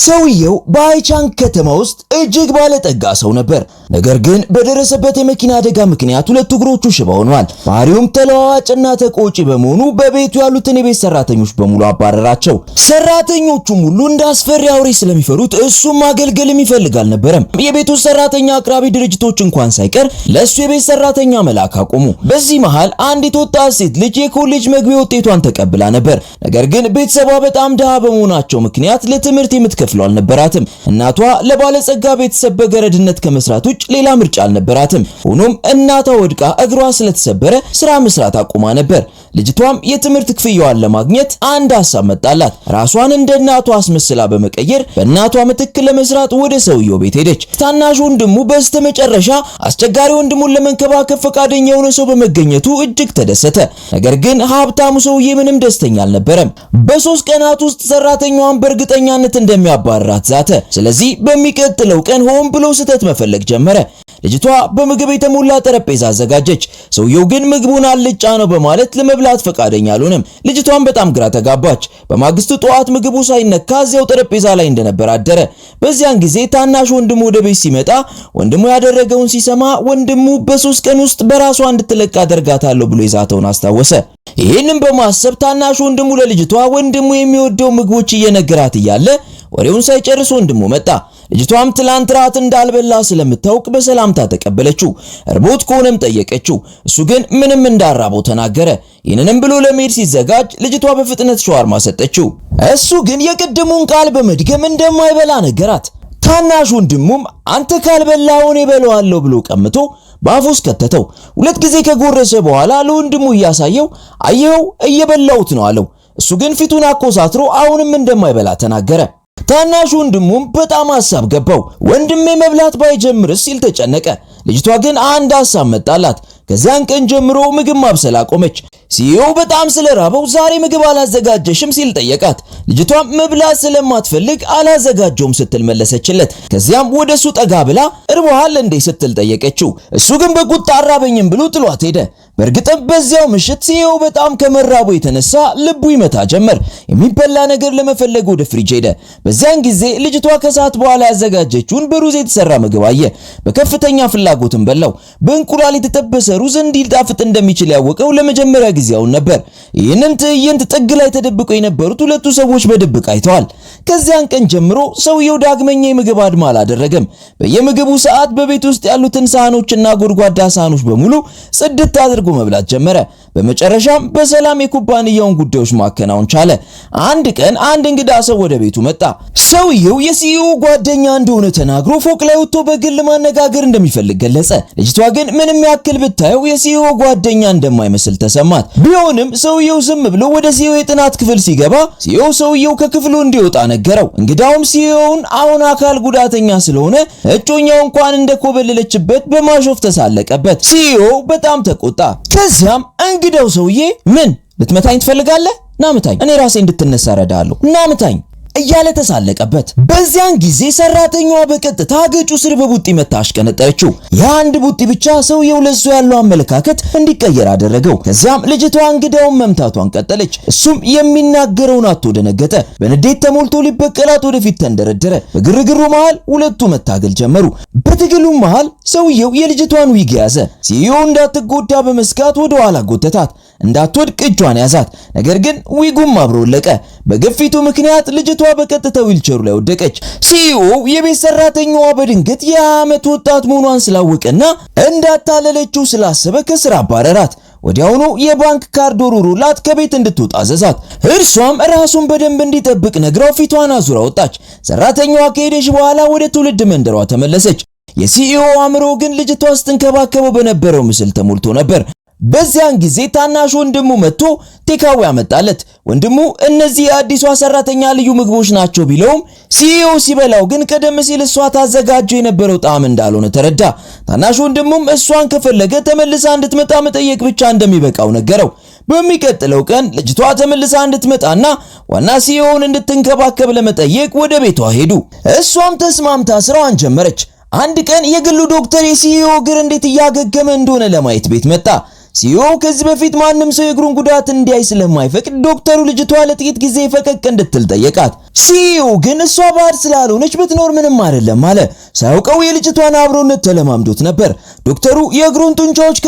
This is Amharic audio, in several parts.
ሰውየው በአይቻን ከተማ ውስጥ እጅግ ባለጠጋ ሰው ነበር። ነገር ግን በደረሰበት የመኪና አደጋ ምክንያት ሁለት እግሮቹ ሽባ ሆነዋል። ባህሪውም ተለዋዋጭና ተቆጪ በመሆኑ በቤቱ ያሉትን የቤት ሰራተኞች በሙሉ አባረራቸው። ሰራተኞቹም ሁሉ እንደ አስፈሪ አውሬ ስለሚፈሩት እሱም ማገልገል የሚፈልግ አልነበረም። የቤቱ ሰራተኛ አቅራቢ ድርጅቶች እንኳን ሳይቀር ለሱ የቤት ሰራተኛ መላክ አቆሙ። በዚህ መሃል አንዲት ወጣት ሴት ልጅ የኮሌጅ መግቢያ ውጤቷን ተቀብላ ነበር። ነገር ግን ቤተሰቧ በጣም ድሃ በመሆናቸው ምክንያት ለትምህርት የምትከፍለው አልነበራትም። እናቷ ለባለጸጋ ቤተሰብ በገረድነት ከመስራት ውጭ ሌላ ምርጫ አልነበራትም። ሆኖም እናቷ ወድቃ እግሯ ስለተሰበረ ስራ መስራት አቁማ ነበር። ልጅቷም የትምህርት ክፍያዋን ለማግኘት አንድ ሐሳብ መጣላት። ራሷን እንደ እናቷ አስመስላ በመቀየር በእናቷ ምትክ ለመስራት ወደ ሰውየው ቤት ሄደች። ታናሽ ወንድሙ በስተመጨረሻ አስቸጋሪ ወንድሙን ለመንከባከብ ፈቃደኛ የሆነ ሰው በመገኘቱ እጅግ ተደሰተ። ነገር ግን ሀብታሙ ሰውዬ ምንም ደስተኛ አልነበረም። በ3 ቀናት ውስጥ ሰራተኛዋን በእርግጠኛነት እንደሚያባርራት ዛተ። ስለዚህ በሚቀጥለው ቀን ሆን ብሎ ስህተት መፈለግ ጀመረ። ልጅቷ በምግብ የተሞላ ጠረጴዛ አዘጋጀች። ሰውየው ግን ምግቡን አልጫ ነው በማለት ለመብላት ፈቃደኛ አልሆነም። ልጅቷን በጣም ግራ ተጋባች። በማግስቱ ጠዋት ምግቡ ሳይነካ እዚያው ጠረጴዛ ላይ እንደነበር አደረ። በዚያን ጊዜ ታናሽ ወንድሙ ወደ ቤት ሲመጣ ወንድሙ ያደረገውን ሲሰማ ወንድሙ በ3 ቀን ውስጥ በራሷ እንድትለቅ አደርጋታለሁ ብሎ ይዛተውን አስታወሰ። ይህንን በማሰብ ታናሽ ወንድሙ ለልጅቷ ወንድሙ የሚወደው ምግቦች እየነገራት እያለ ወሬውን ሳይጨርስ ወንድሙ መጣ። ልጅቷም ትላንት ራት እንዳልበላ ስለምታውቅ በሰላምታ ተቀበለችው። እርቦት ከሆነም ጠየቀችው። እሱ ግን ምንም እንዳራበው ተናገረ። ይህንንም ብሎ ለመሄድ ሲዘጋጅ ልጅቷ በፍጥነት ሸዋርማ ሰጠችው። እሱ ግን የቅድሙን ቃል በመድገም እንደማይበላ ነገራት። ታናሽ ወንድሙም አንተ ካልበላው እኔ እበላዋለሁ ብሎ ቀምቶ በአፉ ውስጥ ከተተው። 2 ጊዜ ከጎረሰ በኋላ ለወንድሙ እያሳየው አየው እየበላሁት ነው አለው። እሱ ግን ፊቱን አኮሳትሮ አሁንም እንደማይበላ ተናገረ። ታናሽ ወንድሙም በጣም ሐሳብ ገባው። ወንድሜ መብላት ባይጀምርስ ሲል ተጨነቀ። ልጅቷ ግን አንድ ሐሳብ መጣላት። ከዚያን ቀን ጀምሮ ምግብ ማብሰል አቆመች። ሲዮ በጣም ስለራበው ዛሬ ምግብ አላዘጋጀሽም ሲል ጠየቃት። ልጅቷ መብላት ስለማትፈልግ አላዘጋጀውም ስትል መለሰችለት። ከዚያም ወደሱ ጠጋ ብላ እርቦሃል እንዴ ስትል ጠየቀችው። እሱ ግን በቁጣ አራበኝም ብሎ ጥሏት ሄደ። በእርግጥም በዚያው ምሽት ሲዮ በጣም ከመራቡ የተነሳ ልቡ ይመታ ጀመር። የሚበላ ነገር ለመፈለግ ወደ ፍሪጅ ሄደ። በዚያን ጊዜ ልጅቷ ከሰዓት በኋላ ያዘጋጀችውን በሩዝ የተሰራ ምግብ አየ። በከፍተኛ ፍላጎትም በላው። በእንቁላል የተጠበሰ ሩዝ እንዲጣፍጥ እንደሚችል ያወቀው ለመጀመሪያ ጊዜውን ነበር። ይህንን ትዕይንት ጥግ ላይ ተደብቀው የነበሩት ሁለቱ ሰዎች በድብቅ አይተዋል። ከዚያን ቀን ጀምሮ ሰውየው ዳግመኛ የምግብ አድማ አላደረገም። በየምግቡ ሰዓት በቤት ውስጥ ያሉትን ሳህኖችና ጎድጓዳ ሳህኖች በሙሉ ጽድት አድርጎ መብላት ጀመረ። በመጨረሻም በሰላም የኩባንያውን ጉዳዮች ማከናወን ቻለ። አንድ ቀን አንድ እንግዳ ሰው ወደ ቤቱ መጣ። ሰውየው የሲኢኦ ጓደኛ እንደሆነ ተናግሮ ፎቅ ላይ ወጥቶ በግል ማነጋገር እንደሚፈልግ ገለጸ። ልጅቷ ግን ምንም ያክል ብታየው የሲኢኦ ጓደኛ እንደማይመስል ተሰማት። ቢሆንም ሰውየው ዝም ብሎ ወደ ሲኢኦ የጥናት ክፍል ሲገባ ሲኢኦ ሰውየው ከክፍሉ እንዲወጣ ነገረው። እንግዳውም ሲኢኦውን አሁን አካል ጉዳተኛ ስለሆነ እጮኛው እንኳን እንደኮበለለችበት በማሾፍ ተሳለቀበት። ሲኢኦ በጣም ተቆጣ። ከዚያም እንግዳው ሰውዬ ምን ልትመታኝ ትፈልጋለህ? ናምታኝ፣ እኔ ራሴ እንድትነሳ ረዳለሁ፣ ናምታኝ እያለ ተሳለቀበት። በዚያን ጊዜ ሰራተኛዋ በቀጥታ ገጩ ስር በቡጢ መታ አሽቀነጠረችው። የአንድ ቡጢ ብቻ ሰውየው ለሱ ያለው አመለካከት እንዲቀየር አደረገው። ከዚያም ልጅቷ እንግዳውን መምታቷን ቀጠለች። እሱም የሚናገረውን አጥቶ ደነገጠ። በንዴት ተሞልቶ ሊበቀላት ወደፊት ተንደረደረ። በግርግሩ መሃል ሁለቱ መታገል ጀመሩ። በትግሉ መሃል ሰውየው የልጅቷን ዊግ ያዘ። ሲኢኦ እንዳትጎዳ በመስጋት ወደ ኋላ ጎተታት። እንዳትወድቅ እጇን ያዛት። ነገር ግን ዊጉም አብሮ ወለቀ። በግፊቱ ምክንያት ልጅቷ በቀጥታ ዊልቸሩ ላይ ወደቀች። ሲኢኦ የቤት ሰራተኛዋ በድንገት የዓመት ወጣት መሆኗን ስላወቀና እንዳታለለችው ስላሰበ ከስራ አባረራት። ወዲያውኑ የባንክ ካርድ ወርውሮላት ከቤት እንድትወጣ አዘዛት። እርሷም ራሱን በደንብ እንዲጠብቅ ነግራው ፊቷን አዙራ ወጣች። ሰራተኛዋ ከሄደች በኋላ ወደ ትውልድ መንደሯ ተመለሰች። የሲኢኦ አእምሮ ግን ልጅቷ ስትንከባከበው በነበረው ምስል ተሞልቶ ነበር። በዚያን ጊዜ ታናሽ ወንድሙ መጥቶ ቴካዌ አመጣለት። ወንድሙ እነዚህ የአዲሷ ሰራተኛ ልዩ ምግቦች ናቸው ቢለውም ሲኢኦ ሲበላው ግን ቀደም ሲል እሷ ታዘጋጀው የነበረው ጣዕም እንዳልሆነ ተረዳ። ታናሽ ወንድሙም እሷን ከፈለገ ተመልሳ እንድትመጣ መጠየቅ ብቻ እንደሚበቃው ነገረው። በሚቀጥለው ቀን ልጅቷ ተመልሳ እንድትመጣና ዋና ሲኢኦውን እንድትንከባከብ ለመጠየቅ ወደ ቤቷ ሄዱ። እሷም ተስማምታ ስራዋን ጀመረች። አንድ ቀን የግሉ ዶክተር የሲኢኦ እግር እንዴት እያገገመ እንደሆነ ለማየት ቤት መጣ። ሲዮ ከዚህ በፊት ማንም ሰው የእግሩን ጉዳት እንዲያይ ስለማይፈቅድ ዶክተሩ ልጅቷ ለጥቂት ጊዜ ፈቀቅ እንድትል ጠየቃት። ሲዮ ግን እሷ ባድ ስላልሆነች ብትኖር ምንም አይደለም አለ። ሳያውቀው የልጅቷን አብሮነት ተለማምዶት ነበር። ዶክተሩ የእግሩን ጡንቻዎች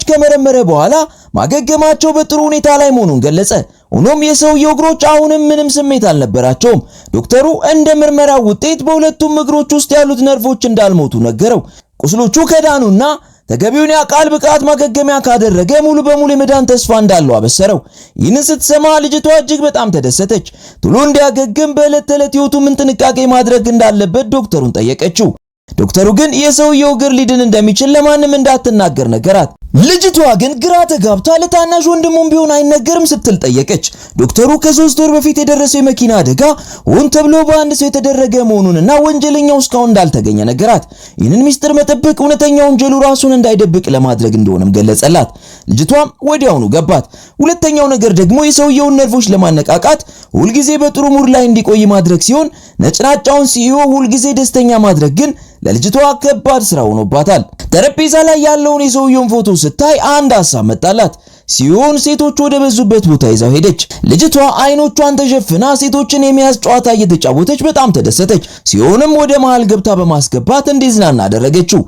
ከመረመረ በኋላ ማገገማቸው በጥሩ ሁኔታ ላይ መሆኑን ገለጸ። ሆኖም የሰውየው እግሮች አሁንም ምንም ስሜት አልነበራቸውም። ዶክተሩ እንደ ምርመራው ውጤት በሁለቱም እግሮች ውስጥ ያሉት ነርቮች እንዳልሞቱ ነገረው። ቁስሎቹ ከዳኑና ተገቢውን የአካል ብቃት ማገገሚያ ካደረገ ሙሉ በሙሉ የመዳን ተስፋ እንዳለው አበሰረው። ይህንን ስትሰማ ልጅቷ እጅግ በጣም ተደሰተች። ቶሎ እንዲያገግም በዕለት ተዕለት ሕይወቱ ምን ጥንቃቄ ማድረግ እንዳለበት ዶክተሩን ጠየቀችው። ዶክተሩ ግን የሰውየው እግር ሊድን እንደሚችል ለማንም እንዳትናገር ነገራት። ልጅቷ ግን ግራ ተጋብታ ለታናሽ ወንድሙም ቢሆን አይነገርም ስትል ጠየቀች። ዶክተሩ ከ3 ወር በፊት የደረሰው የመኪና አደጋ ሆን ተብሎ በአንድ ሰው የተደረገ መሆኑንና ወንጀለኛው እስካሁን እንዳልተገኘ ነገራት። ይህንን ሚስጥር መጠበቅ እውነተኛ ወንጀሉ ራሱን እንዳይደብቅ ለማድረግ እንደሆነም ገለጸላት። ልጅቷም ወዲያውኑ ገባት። ሁለተኛው ነገር ደግሞ የሰውየውን ነርቮች ለማነቃቃት ሁልጊዜ በጥሩ ሙድ ላይ እንዲቆይ ማድረግ ሲሆን ነጭናጫውን ሲዮ ሁልጊዜ ደስተኛ ማድረግ ግን ለልጅቷ ከባድ ስራ ሆኖባታል። ጠረጴዛ ላይ ያለውን የሰውየውን ፎቶ ስታይ አንድ ሐሳብ መጣላት። ሲዮን ሴቶች ወደ በዙበት ቦታ ይዛው ሄደች። ልጅቷ አይኖቿን ተሸፍና ሴቶችን የሚያዝ ጨዋታ እየተጫወተች በጣም ተደሰተች። ሲዮንም ወደ መሃል ገብታ በማስገባት እንዲዝናና አደረገችው።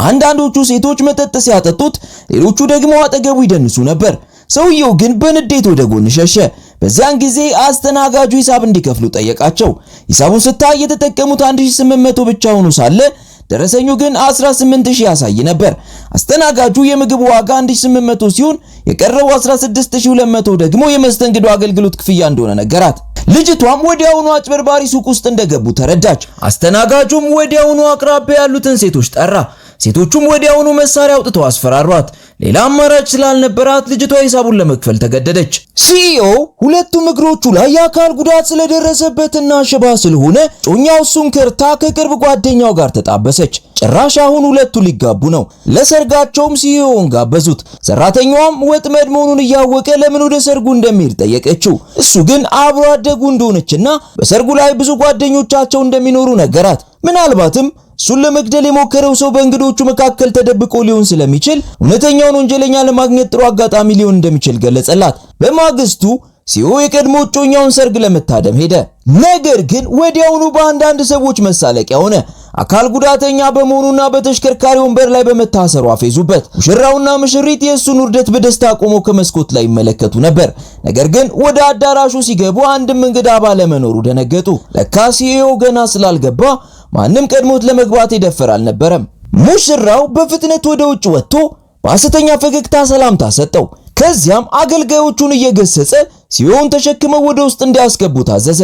አንዳንዶቹ ሴቶች መጠጥ ሲያጠጡት፣ ሌሎቹ ደግሞ አጠገቡ ይደንሱ ነበር። ሰውየው ግን በንዴት ወደ ጎን ሸሸ። በዚያን ጊዜ አስተናጋጁ ሂሳብ እንዲከፍሉ ጠየቃቸው። ሂሳቡን ስታይ የተጠቀሙት 1800 ብቻ ሆኖ ሳለ ደረሰኙ ግን 18000 ያሳይ ነበር። አስተናጋጁ የምግብ ዋጋ 1800 ሲሆን የቀረው 16200 ደግሞ የመስተንግዶ አገልግሎት ክፍያ እንደሆነ ነገራት። ልጅቷም ወዲያውኑ አጭበርባሪ ሱቅ ውስጥ እንደገቡ ተረዳች። አስተናጋጁም ወዲያውኑ አቅራቢያ ያሉትን ሴቶች ጠራ። ሴቶቹም ወዲያውኑ መሳሪያ አውጥተው አስፈራሯት። ሌላ አማራጭ ስላልነበራት ልጅቷ ሂሳቡን ለመክፈል ተገደደች። ሲዮ ሁለቱም እግሮቹ ላይ የአካል ጉዳት ስለደረሰበትና ሽባ ስለሆነ ጮኛው እሱን ከርታ ከቅርብ ጓደኛው ጋር ተጣበሰች። ጭራሽ አሁን ሁለቱ ሊጋቡ ነው። ለሰርጋቸውም ሲዮን ጋበዙት። ሰራተኛዋም ወጥመድ መሆኑን እያወቀ ለምን ወደ ሰርጉ እንደሚሄድ ጠየቀችው። እሱ ግን አብሮ አደጉ እንደሆነችና በሰርጉ ላይ ብዙ ጓደኞቻቸው እንደሚኖሩ ነገራት። ምናልባትም እሱን ለመግደል የሞከረው ሰው በእንግዶቹ መካከል ተደብቆ ሊሆን ስለሚችል እውነተኛውን ወንጀለኛ ለማግኘት ጥሩ አጋጣሚ ሊሆን እንደሚችል ገለጸላት። በማግስቱ ሲዮ የቀድሞ እጮኛውን ሰርግ ለመታደም ሄደ። ነገር ግን ወዲያውኑ በአንዳንድ ሰዎች መሳለቂያ ሆነ። አካል ጉዳተኛ በመሆኑና በተሽከርካሪ ወንበር ላይ በመታሰሩ አፌዙበት። ሙሽራውና ሙሽሪት የእሱን ውርደት በደስታ ቆመው ከመስኮት ላይ ይመለከቱ ነበር። ነገር ግን ወደ አዳራሹ ሲገቡ አንድም እንግዳ ባለመኖሩ ደነገጡ። ለካ ሲዮ ገና ስላልገባ ማንም ቀድሞት ለመግባት የደፈረ አልነበረም። ሙሽራው በፍጥነት ወደ ውጭ ወጥቶ በሐሰተኛ ፈገግታ ሰላምታ ሰጠው። ከዚያም አገልጋዮቹን እየገሰጸ ሲዮን ተሸክመው ወደ ውስጥ እንዲያስገቡ ታዘዘ።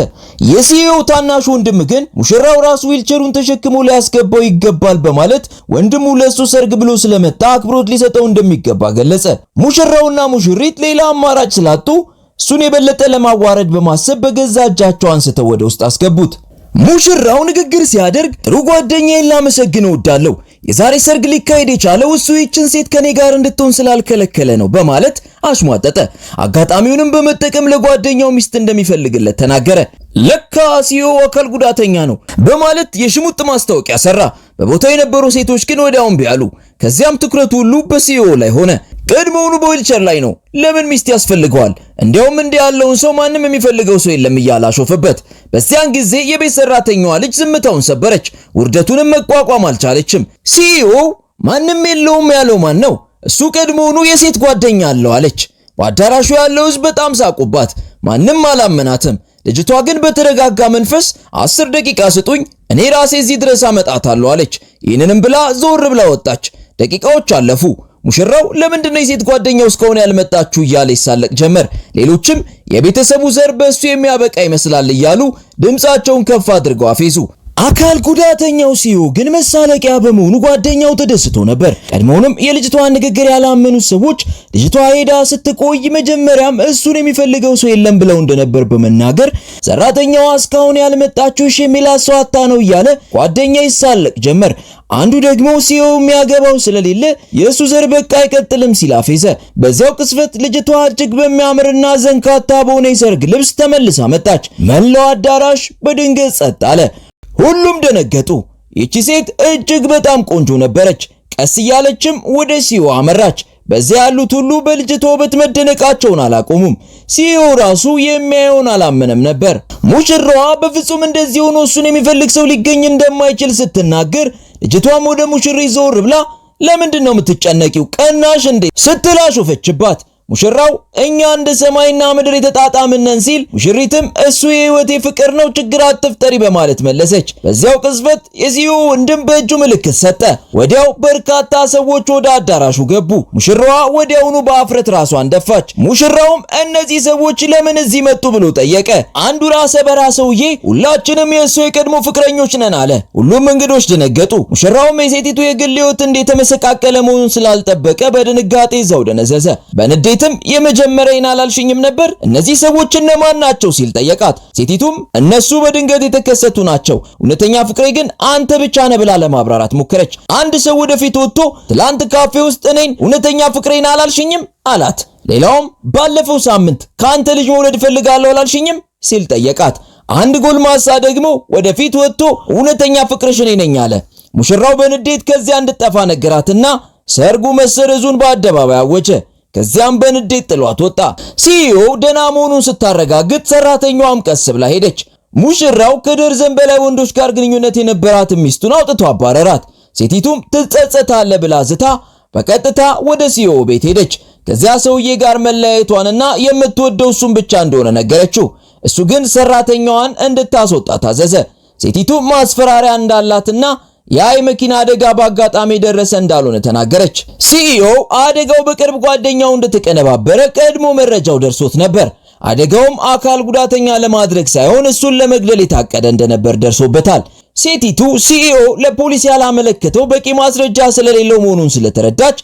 የሲዮ ታናሽ ወንድም ግን ሙሽራው ራሱ ዊልቸሩን ተሸክሞ ሊያስገባው ይገባል በማለት ወንድሙ ለሱ ሰርግ ብሎ ስለመጣ አክብሮት ሊሰጠው እንደሚገባ ገለጸ። ሙሽራውና ሙሽሪት ሌላ አማራጭ ስላጡ እሱን የበለጠ ለማዋረድ በማሰብ በገዛ እጃቸው አንስተው ወደ ውስጥ አስገቡት። ሙሽራው ንግግር ሲያደርግ ጥሩ ጓደኛዬን ላመሰግን እወዳለሁ። የዛሬ ሰርግ ሊካሄድ የቻለው እሱ ይችን ሴት ከኔ ጋር እንድትሆን ስላልከለከለ ነው በማለት አሽሟጠጠ። አጋጣሚውንም በመጠቀም ለጓደኛው ሚስት እንደሚፈልግለት ተናገረ። ለካ ሲዮ አካል ጉዳተኛ ነው በማለት የሽሙጥ ማስታወቂያ ሰራ። በቦታው የነበሩ ሴቶች ግን ወዲያውኑ ቢያሉ። ከዚያም ትኩረቱ ሁሉ በሲዮ ላይ ሆነ። ቀድሞውኑ በዊልቸር ላይ ነው፣ ለምን ሚስት ያስፈልገዋል? እንዲያውም እንዲህ ያለውን ሰው ማንም የሚፈልገው ሰው የለም እያለ አሾፈበት። በዚያን ጊዜ የቤት ሰራተኛዋ ልጅ ዝምታውን ሰበረች። ውርደቱንም መቋቋም አልቻለችም። ሲዮ ማንም የለውም ያለው ማን ነው? እሱ ቀድሞውኑ የሴት ጓደኛ አለው አለች። በአዳራሹ ያለው ሕዝብ በጣም ሳቁባት። ማንም አላመናትም። ልጅቷ ግን በተረጋጋ መንፈስ 10 ደቂቃ ስጡኝ፣ እኔ ራሴ እዚህ ድረስ አመጣታለሁ አለች። ይህንንም ብላ ዞር ብላ ወጣች። ደቂቃዎች አለፉ። ሙሽራው ለምንድነው የሴት ጓደኛው እስካሁን ያልመጣችሁ እያለ ይሳለቅ ጀመር። ሌሎችም የቤተሰቡ ዘር በእሱ የሚያበቃ ይመስላል እያሉ ድምፃቸውን ከፍ አድርገው አፌዙ። አካል ጉዳተኛው ሲዮ ግን መሳለቂያ በመሆኑ ጓደኛው ተደስቶ ነበር። ቀድሞውንም የልጅቷን ንግግር ያላመኑት ሰዎች ልጅቷ ሄዳ ስትቆይ መጀመሪያም እሱን የሚፈልገው ሰው የለም ብለው እንደነበር በመናገር ሰራተኛዋ እስካሁን ያልመጣችሁ የሚላት ሰው አታ ነው እያለ ጓደኛ ይሳለቅ ጀመር። አንዱ ደግሞ ሲዮ የሚያገባው ስለሌለ የእሱ ዘር በቃ አይቀጥልም ሲል አፌዘ። በዚያው ቅስፈት ልጅቷ እጅግ በሚያምርና ዘንካታ በሆነ የሰርግ ልብስ ተመልሳ መጣች። መላው አዳራሽ በድንገት ጸጥ አለ። ሁሉም ደነገጡ። ይቺ ሴት እጅግ በጣም ቆንጆ ነበረች። ቀስ እያለችም ወደ ሲዮ አመራች። በዚያ ያሉት ሁሉ በልጅቷ ውበት መደነቃቸውን አላቆሙም። ሲዮ ራሱ የሚያየውን አላመነም ነበር። ሙሽራዋ በፍጹም እንደዚህ ሆኖ እሱን የሚፈልግ ሰው ሊገኝ እንደማይችል ስትናገር ልጅቷም ወደ ሙሽሪት ዞር ብላ ለምንድን ነው የምትጨነቂው? ቀናሽ እንዴ ስትል አሾፈችባት። ሙሽራው እኛ እንደ ሰማይና ምድር የተጣጣምነን ሲል ሙሽሪትም እሱ የህይወቴ ፍቅር ነው ችግር አትፍጠሪ በማለት መለሰች። በዚያው ቅጽበት የሲዮ ወንድም በእጁ ምልክት ሰጠ። ወዲያው በርካታ ሰዎች ወደ አዳራሹ ገቡ። ሙሽራዋ ወዲያውኑ በአፍረት ራሷን ደፋች። ሙሽራውም እነዚህ ሰዎች ለምን እዚህ መጡ ብሎ ጠየቀ። አንዱ ራሰ በራ ሰውዬ ሁላችንም የእሱ የቀድሞ ፍቅረኞች ነን አለ። ሁሉም እንግዶች ደነገጡ። ሙሽራውም የሴቲቱ የግል ህይወት እንደተመሰቃቀለ መሆኑን ስላልጠበቀ በድንጋጤ ዘው ደነዘዘ። በንዴት የመጀመሪያዬን አላልሽኝም ነበር? እነዚህ ሰዎች እነማን ናቸው ሲል ጠየቃት። ሴቲቱም እነሱ በድንገት የተከሰቱ ናቸው፣ እውነተኛ ፍቅሬ ግን አንተ ብቻ ነህ ብላ ለማብራራት ሞከረች። አንድ ሰው ወደፊት ወጥቶ ትላንት ካፌ ውስጥ እኔን እውነተኛ ፍቅሬን አላልሽኝም አላት። ሌላውም ባለፈው ሳምንት ካንተ ልጅ መውለድ ፈልጋለሁ አላልሽኝም ሲል ጠየቃት። አንድ ጎልማሳ ደግሞ ወደፊት ወጥቶ እውነተኛ ፍቅርሽ እኔ ነኝ አለ። ሙሽራው በንዴት ከዚያ እንድትጠፋ ነገራትና ሰርጉ መሰረዙን በአደባባይ አወጀ። ከዚያም በንዴት ጥሏት ወጣ። ሲዮ ደና መሆኑን ስታረጋግጥ ሰራተኛዋም ቀስ ብላ ሄደች። ሙሽራው ከደርዘን በላይ ወንዶች ጋር ግንኙነት የነበራት ሚስቱን አውጥቶ አባረራት። ሴቲቱም ትጸጸታለህ ብላ ዝታ በቀጥታ ወደ ሲዮ ቤት ሄደች። ከዚያ ሰውዬ ጋር መለያየቷንና የምትወደው እሱን ብቻ እንደሆነ ነገረችው። እሱ ግን ሰራተኛዋን እንድታስወጣ ታዘዘ። ሴቲቱ ማስፈራሪያ እንዳላትና ያ የመኪና አደጋ በአጋጣሚ ደረሰ እንዳልሆነ ተናገረች። ሲዮ አደጋው በቅርብ ጓደኛው እንደተቀነባበረ ቀድሞ መረጃው ደርሶት ነበር። አደጋውም አካል ጉዳተኛ ለማድረግ ሳይሆን እሱን ለመግደል የታቀደ እንደነበር ደርሶበታል። ሴቲቱ ሲዮ ለፖሊስ ያላመለከተው በቂ ማስረጃ ስለሌለው መሆኑን ስለተረዳች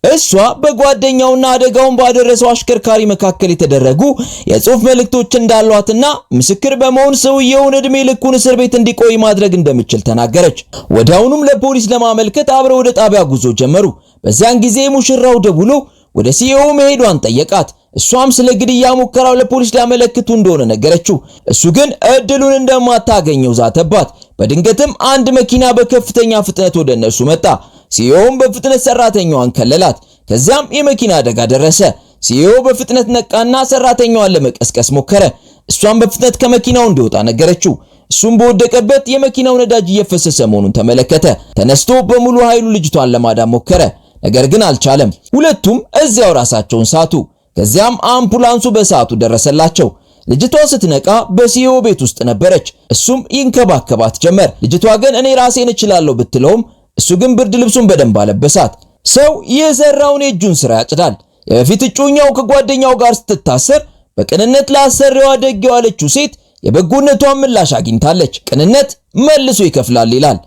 እሷ በጓደኛውና አደጋውን ባደረሰው አሽከርካሪ መካከል የተደረጉ የጽሑፍ መልእክቶች እንዳሏትና ምስክር በመሆን ሰውየውን እድሜ ልኩን እስር ቤት እንዲቆይ ማድረግ እንደምትችል ተናገረች። ወዲያውኑም ለፖሊስ ለማመልከት አብረው ወደ ጣቢያ ጉዞ ጀመሩ። በዚያን ጊዜ ሙሽራው ደውሎ ወደ ሲዮ መሄዷን ጠየቃት። እሷም ስለ ግድያ ሙከራው ለፖሊስ ሊያመለክቱ እንደሆነ ነገረችው። እሱ ግን እድሉን እንደማታገኘው ዛተባት። በድንገትም አንድ መኪና በከፍተኛ ፍጥነት ወደ እነሱ መጣ። ሲዮም በፍጥነት ሰራተኛዋን ከለላት። ከዚያም የመኪና አደጋ ደረሰ። ሲዮ በፍጥነት ነቃና ሰራተኛዋን ለመቀስቀስ ሞከረ። እሷም በፍጥነት ከመኪናው እንዲወጣ ነገረችው። እሱም በወደቀበት የመኪናው ነዳጅ እየፈሰሰ መሆኑን ተመለከተ። ተነስቶ በሙሉ ኃይሉ ልጅቷን ለማዳን ሞከረ፣ ነገር ግን አልቻለም። ሁለቱም እዚያው ራሳቸውን ሳቱ። ከዚያም አምቡላንሱ በሰዓቱ ደረሰላቸው። ልጅቷ ስትነቃ በሲዮ ቤት ውስጥ ነበረች። እሱም ይንከባከባት ጀመር። ልጅቷ ግን እኔ ራሴን እችላለሁ ብትለውም እሱ ግን ብርድ ልብሱን በደንብ አለበሳት። ሰው የሰራውን የእጁን ስራ ያጭዳል። የበፊት እጮኛው ከጓደኛው ጋር ስትታሰር በቅንነት ላሰሪዋ ደግ የዋለችው ሴት የበጎነቷን ምላሽ አግኝታለች። ቅንነት መልሶ ይከፍላል ይላል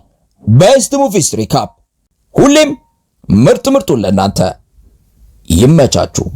ቤስት ሙቪስ ሪካፕ። ሁሌም ምርጥ ምርጡን ለእናንተ ይመቻችሁ።